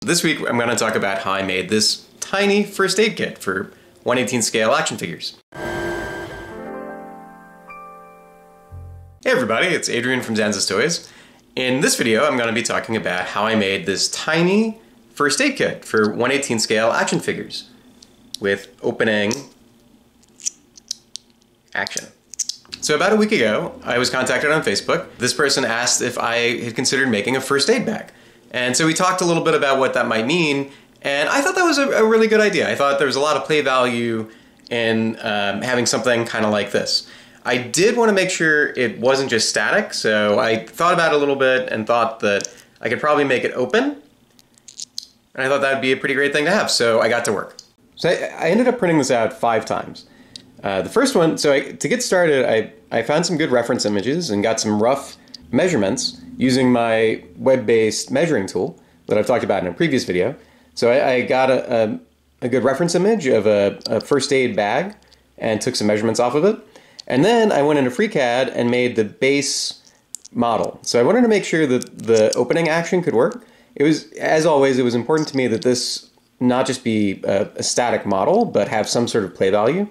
This week I'm going to talk about how I made this tiny first aid kit for 1/18 scale action figures. Hey everybody, it's Adrian from Zanza's Toys. In this video I'm going to be talking about how I made this tiny first aid kit for 1/18 scale action figures with opening action. So about a week ago, I was contacted on Facebook. This person asked if I had considered making a first aid bag. And so we talked a little bit about what that might mean, and I thought that was a really good idea. I thought there was a lot of play value in having something kind of like this. I did want to make sure it wasn't just static, so I thought about it a little bit and thought that I could probably make it open. And I thought that would be a pretty great thing to have, so I got to work. So I ended up printing this out 5 times. The first one, to get started, I found some good reference images and got some rough measurements using my web-based measuring tool that I've talked about in a previous video. So I got a good reference image of a first aid bag and took some measurements off of it. And then I went into FreeCAD and made the base model. So I wanted to make sure that the opening action could work. It was, as always, it was important to me that this not just be a static model, but have some sort of play value.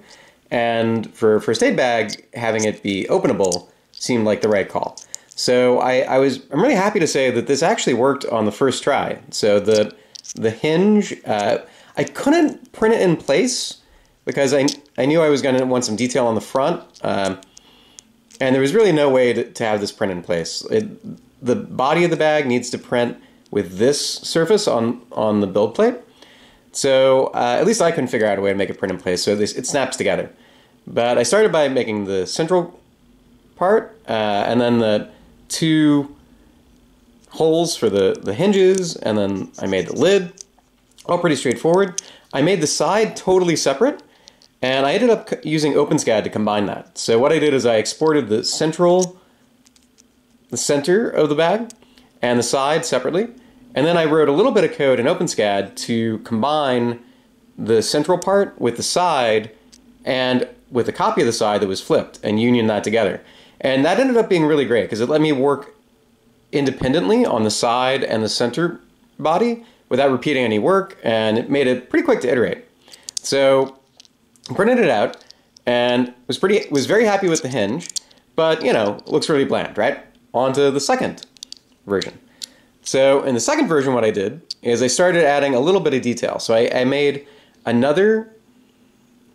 And for a first aid bag, having it be openable seemed like the right call. So I'm really happy to say that this actually worked on the first try. So the hinge, I couldn't print it in place because I knew I was going to want some detail on the front, and there was really no way to have this print in place. The body of the bag needs to print with this surface on the build plate. So at least I couldn't figure out a way to make it print in place, so it snaps together. But I started by making the central part, and then the 2 holes for the hinges, and then I made the lid. All pretty straightforward. I made the side totally separate, and I ended up using OpenSCAD to combine that. So what I did is I exported the center of the bag and the side separately, and then I wrote a little bit of code in OpenSCAD to combine the central part with the side and with a copy of the side that was flipped and union that together. And that ended up being really great because it let me work independently on the side and the center body without repeating any work, and it made it pretty quick to iterate. So I printed it out and was very happy with the hinge, but you know, it looks really bland, right? On to the second version. So in the second version, what I did is I started adding a little bit of detail. So I made another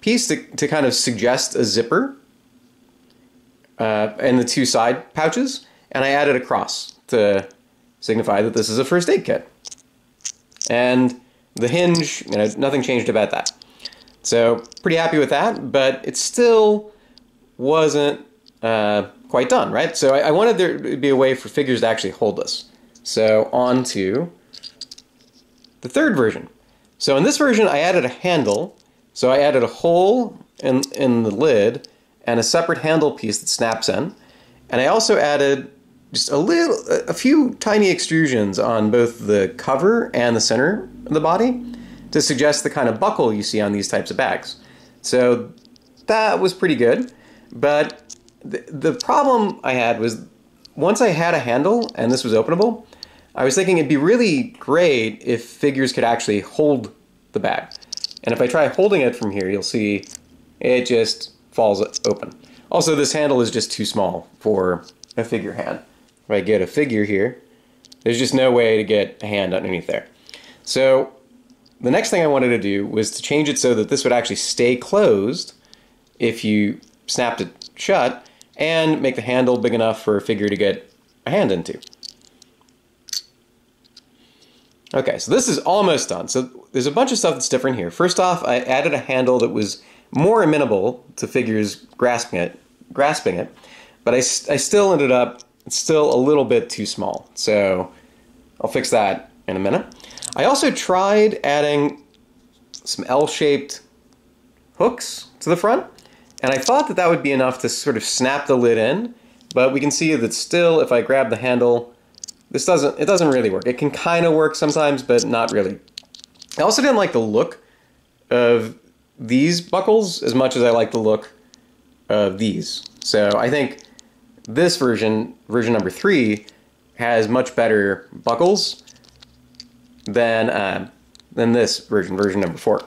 piece to kind of suggest a zipper and the 2 side pouches, and I added a cross to signify that this is a first aid kit. And the hinge, you know, nothing changed about that. So pretty happy with that, but it still wasn't quite done, right? So I wanted there to be a way for figures to actually hold this. So on to the third version. So in this version, I added a handle. So I added a hole in the lid and a separate handle piece that snaps in. And I also added just a few tiny extrusions on both the cover and the center of the body to suggest the kind of buckle you see on these types of bags. So that was pretty good. But the problem I had was once I had a handle and this was openable, I was thinking it'd be really great if figures could actually hold the bag. And if I try holding it from here, you'll see it just falls open. Also, this handle is just too small for a figure hand. If I get a figure here, there's just no way to get a hand underneath there. So the next thing I wanted to do was to change it so that this would actually stay closed if you snapped it shut, and make the handle big enough for a figure to get a hand into. Okay, so this is almost done. So there's a bunch of stuff that's different here. First off, I added a handle that was more amenable to figures grasping it, but I still ended up, it's still a little bit too small. So I'll fix that in a minute. I also tried adding some L-shaped hooks to the front, and I thought that that would be enough to sort of snap the lid in, but we can see that still, if I grab the handle, it doesn't really work. It can kind of work sometimes, but not really. I also didn't like the look of these buckles as much as I like the look of these. So I think this version number 3, has much better buckles than this version number 4.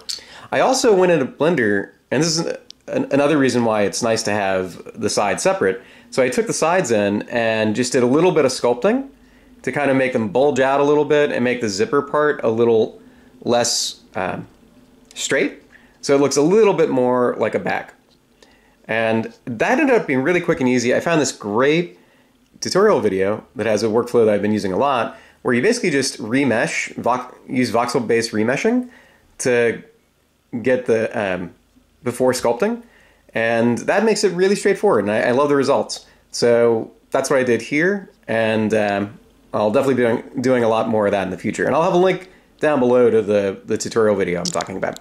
I also went into Blender, and this is another reason why it's nice to have the sides separate. So I took the sides in and just did a little bit of sculpting to kind of make them bulge out a little bit and make the zipper part a little less straight. So it looks a little bit more like a bag. And that ended up being really quick and easy. I found this great tutorial video that has a workflow that I've been using a lot, where you basically just remesh, use voxel-based remeshing to get the before sculpting, and that makes it really straightforward, and I love the results. So that's what I did here, and I'll definitely be doing a lot more of that in the future. And I'll have a link down below to the tutorial video I'm talking about.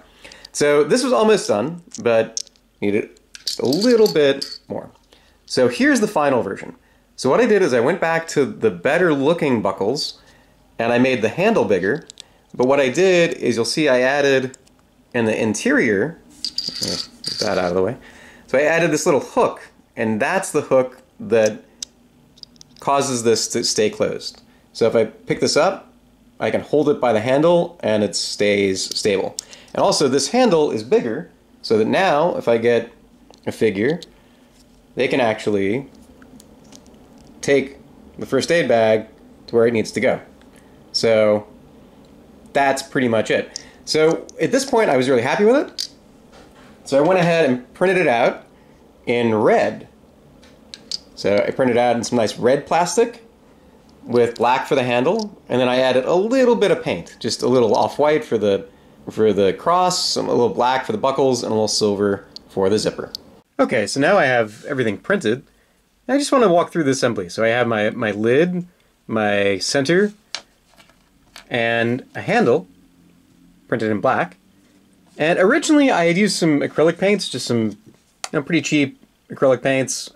So this was almost done, but needed just a little bit more. So here's the final version. So what I did is I went back to the better looking buckles, and I made the handle bigger. But what I did is, you'll see I added in the interior, get that out of the way. So I added this little hook, and that's the hook that causes this to stay closed. So if I pick this up, I can hold it by the handle and it stays stable. And also this handle is bigger, so that now if I get a figure, they can actually take the first aid bag to where it needs to go. So that's pretty much it. So at this point I was really happy with it. So I went ahead and printed it out in red. So I printed it out in some nice red plastic with black for the handle, and then I added a little bit of paint, just a little off-white for the cross, a little black for the buckles, and a little silver for the zipper. Okay, so now I have everything printed. I just want to walk through the assembly. So I have my lid, my center, and a handle printed in black. And originally I had used some acrylic paints, just some pretty cheap acrylic paints,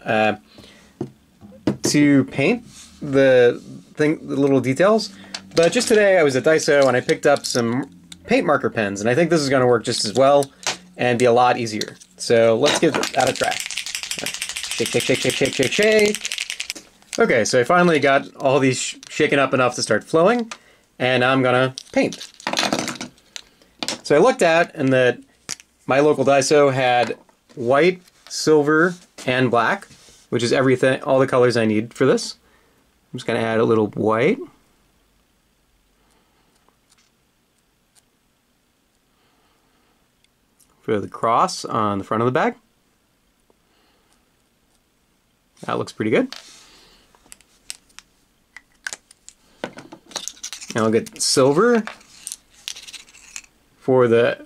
to paint the little details. But just today I was at Daiso and I picked up some paint marker pens, and I think this is going to work just as well and be a lot easier. So let's give that a try. Shake, shake, shake, shake, shake, shake, shake. Okay, so I finally got all these shaken up enough to start flowing, and now I'm gonna paint. So I looked at, and that my local Daiso had white, silver, and black, which is everything, all the colors I need for this. I'm just gonna add a little white. For the cross on the front of the bag. That looks pretty good. Now I'll get silver for the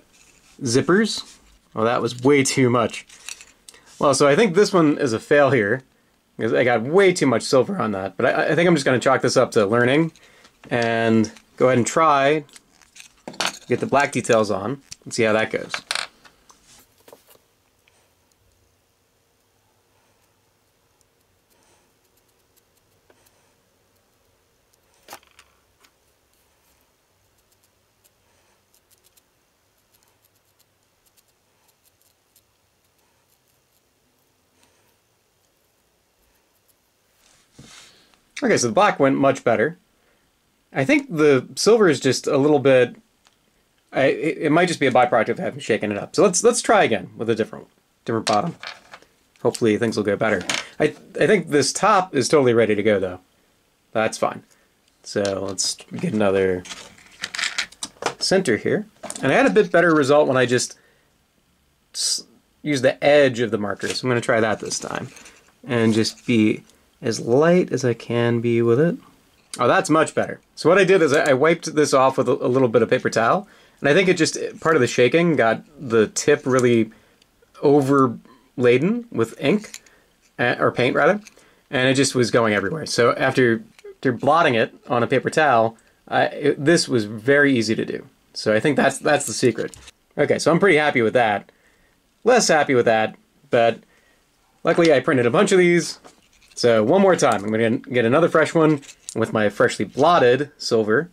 zippers. Oh, that was way too much. Well, so I think this one is a fail here, because I got way too much silver on that. But I think I'm just going to chalk this up to learning and go ahead and try get the black details on and see how that goes. Okay, so the black went much better. I think the silver is just a little bit... it might just be a byproduct of having shaken it up. So let's try again with a different bottom. Hopefully things will go better. I think this top is totally ready to go though. That's fine. So let's get another center here. And I had a bit better result when I just used the edge of the marker. So I'm going to try that this time. And just be as light as I can be with it. Oh, that's much better. So what I did is I wiped this off with a little bit of paper towel, and I think it just, part of the shaking got the tip really overladen with ink, or paint rather, and it just was going everywhere. So after blotting it on a paper towel, this was very easy to do. So I think that's the secret. Okay, so I'm pretty happy with that. Less happy with that, but luckily I printed a bunch of these. So one more time, I'm going to get another fresh one with my freshly blotted silver.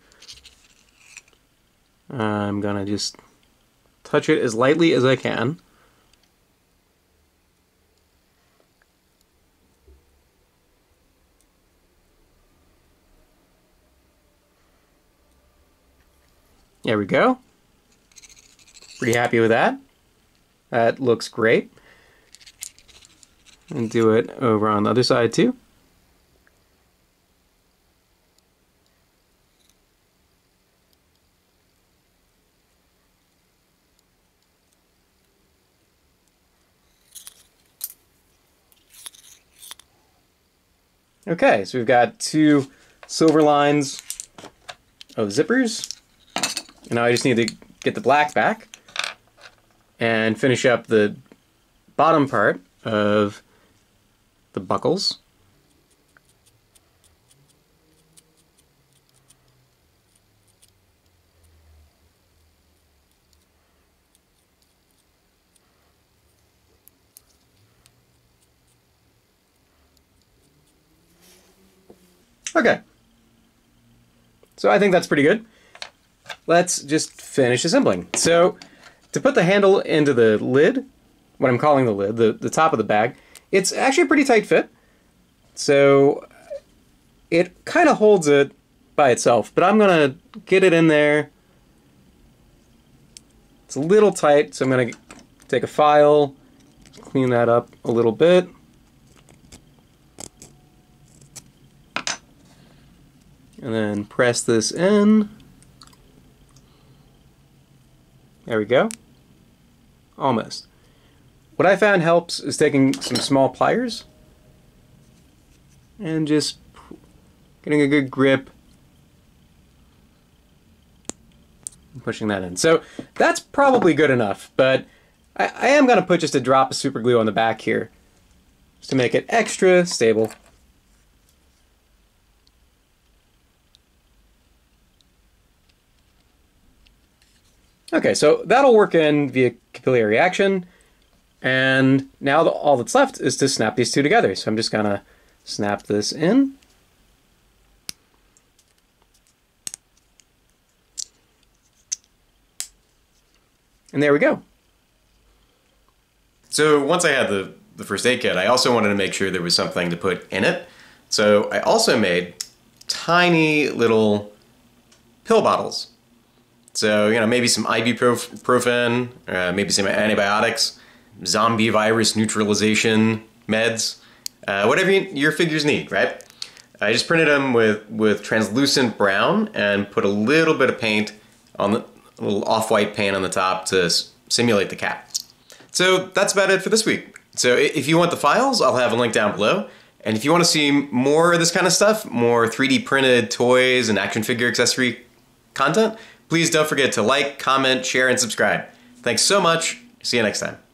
I'm going to just touch it as lightly as I can. There we go. Pretty happy with that. That looks great. And do it over on the other side too. Okay, so we've got 2 silver lines of zippers. And now I just need to get the black back and finish up the bottom part of the buckles. Okay. So I think that's pretty good. Let's just finish assembling. So to put the handle into the lid, what I'm calling the lid, the top of the bag, it's actually a pretty tight fit. So it kind of holds it by itself, but I'm gonna get it in there. It's a little tight, so I'm gonna take a file, clean that up a little bit. And then press this in. There we go. Almost. What I found helps is taking some small pliers and just getting a good grip and pushing that in. So that's probably good enough, but I am going to put just a drop of super glue on the back here just to make it extra stable. Okay, so that'll work in via capillary action, and now all that's left is to snap these two together. So I'm just gonna snap this in. And there we go. So once I had the first aid kit, I also wanted to make sure there was something to put in it. So I also made tiny little pill bottles. So, you know, maybe some ibuprofen, maybe some antibiotics, zombie virus neutralization meds, whatever your figures need, right? I just printed them with translucent brown and put a little bit of paint on a little off-white paint on the top to simulate the cap. So that's about it for this week. So if you want the files, I'll have a link down below. And if you want to see more of this kind of stuff, more 3D printed toys and action figure accessory content, please don't forget to like, comment, share, and subscribe. Thanks so much. See you next time.